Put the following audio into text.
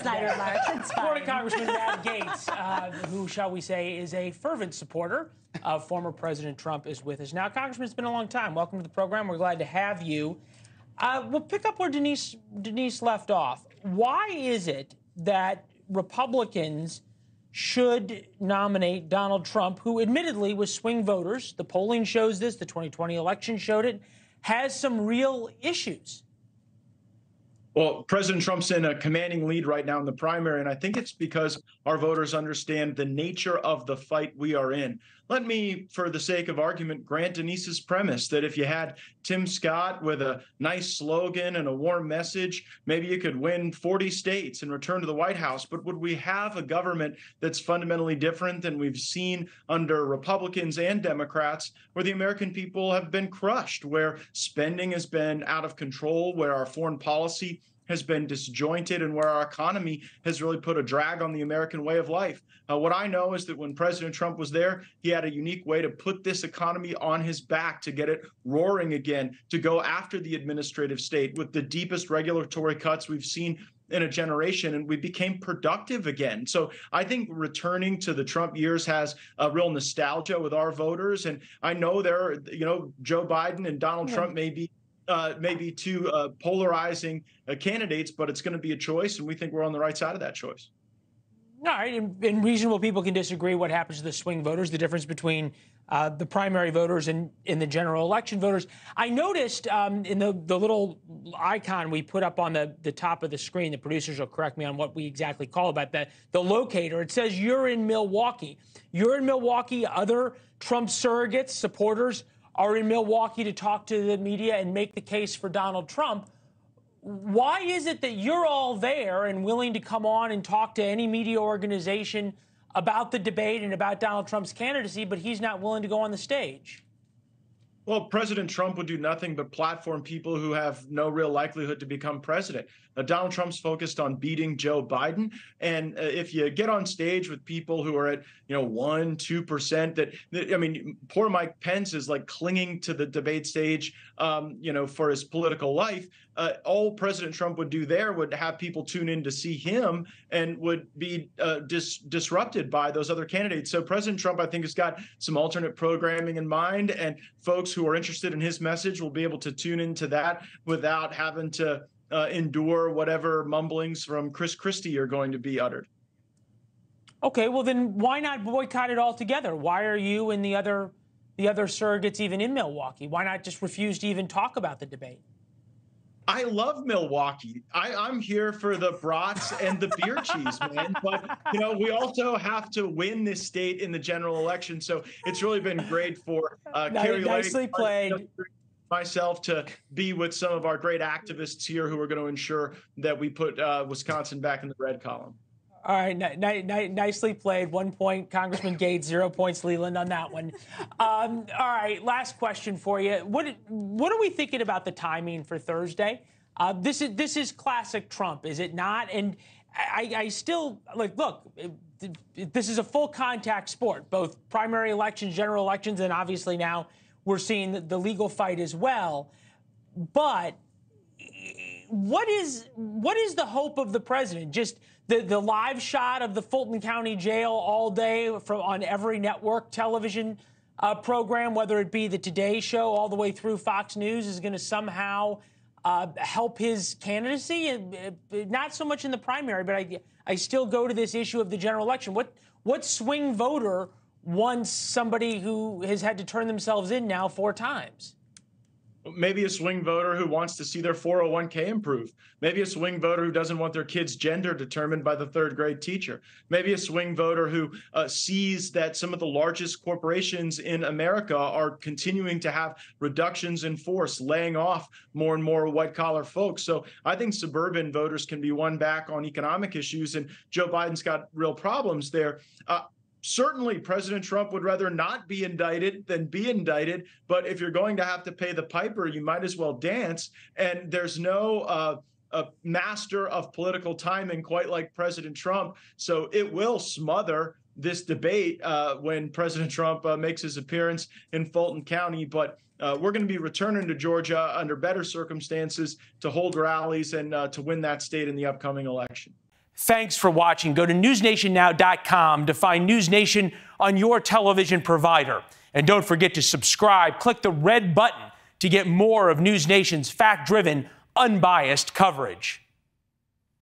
Snyder remarks. It's fine. Florida Congressman Matt Gaetz, who, shall we say, is a fervent supporter of former President Trump, is with us now. Congressman, it's been a long time. Welcome to the program. We're glad to have you. We'll pick up where Denise left off. Why is it that Republicans should nominate Donald Trump, who admittedly was swing voters? The polling shows this. The 2020 election showed it. Has some real issues. Well, President Trump's in a commanding lead right now in the primary, and I think it's because our voters understand the nature of the fight we are in. Let me, for the sake of argument, grant Denise's premise that if you had Tim Scott with a nice slogan and a warm message, maybe you could win 40 states and return to the White House. But would we have a government that's fundamentally different than we've seen under Republicans and Democrats, where the American people have been crushed, where spending has been out of control, where our foreign policy has been disjointed, and where our economy has really put a drag on the American way of life? What I know is that when President Trump was there, he had a unique way to put this economy on his back, to get it roaring again, to go after the administrative state with the deepest regulatory cuts we've seen in a generation, and we became productive again. So I think returning to the Trump years has a real nostalgia with our voters. And I know there are, Joe Biden and Donald Trump may be maybe two polarizing candidates, but it's going to be a choice, and we think we're on the right side of that choice. All right, and reasonable people can disagree what happens to the swing voters, the difference between the primary voters and in the general election voters. I noticed in the little icon we put up on the top of the screen, the producers will correct me on what we exactly call about that, the locator, it says you're in Milwaukee. You're in Milwaukee. Other Trump surrogates, supporters, are in Milwaukee to talk to the media and make the case for Donald Trump. Why is it that you're all there and willing to come on and talk to any media organization about the debate and about Donald Trump's candidacy, but he's not willing to go on the stage? Well, President Trump would do nothing but platform people who have no real likelihood to become president. Donald Trump's focused on beating Joe Biden. And if you get on stage with people who are at, 1%, 2%, poor Mike Pence is like clinging to the debate stage, for his political life. All President Trump would do there would have people tune in to see him and would be disrupted by those other candidates. So President Trump, I think, has got some alternate programming in mind, and folks who are interested in his message will be able to tune into that without having to endure whatever mumblings from Chris Christie are going to be uttered. Okay, well then why not boycott it altogether? Why are you and the other surrogates even in Milwaukee? Why not just refuse to even talk about the debate? I love Milwaukee. I'm here for the brats and the beer cheese, man. But, we also have to win this state in the general election. So it's really been great for Carrie nicely played. Myself to be with some of our great activists here who are going to ensure that we put Wisconsin back in the red column. All right, nicely played. 1 point, Congressman Gaetz, 0 points, Leland, on that one. All right, last question for you. What are we thinking about the timing for Thursday? This is classic Trump, is it not? And I still, look, this is a full contact sport, both primary elections, general elections, and obviously now we're seeing the legal fight as well. But what is the hope of the president? Just the live shot of the Fulton County Jail all day on every network television program, whether it be the Today Show all the way through Fox News, is going to somehow help his candidacy? Not so much in the primary, but I still go to this issue of the general election. What swing voter wants somebody who has had to turn themselves in now 4 times? Maybe a swing voter who wants to see their 401k improve. Maybe a swing voter who doesn't want their kid's gender determined by the 3rd grade teacher. Maybe a swing voter who sees that some of the largest corporations in America are continuing to have reductions in force, laying off more and more white-collar folks. So I think suburban voters can be won back on economic issues, and Joe Biden's got real problems there. Certainly, President Trump would rather not be indicted than be indicted. But if you're going to have to pay the piper, you might as well dance. And there's no master of political timing quite like President Trump. So it will smother this debate when President Trump makes his appearance in Fulton County. But we're going to be returning to Georgia under better circumstances to hold rallies and to win that state in the upcoming election. Thanks for watching. Go to newsnationnow.com to find NewsNation on your television provider. And don't forget to subscribe. Click the red button to get more of NewsNation's fact-driven, unbiased coverage.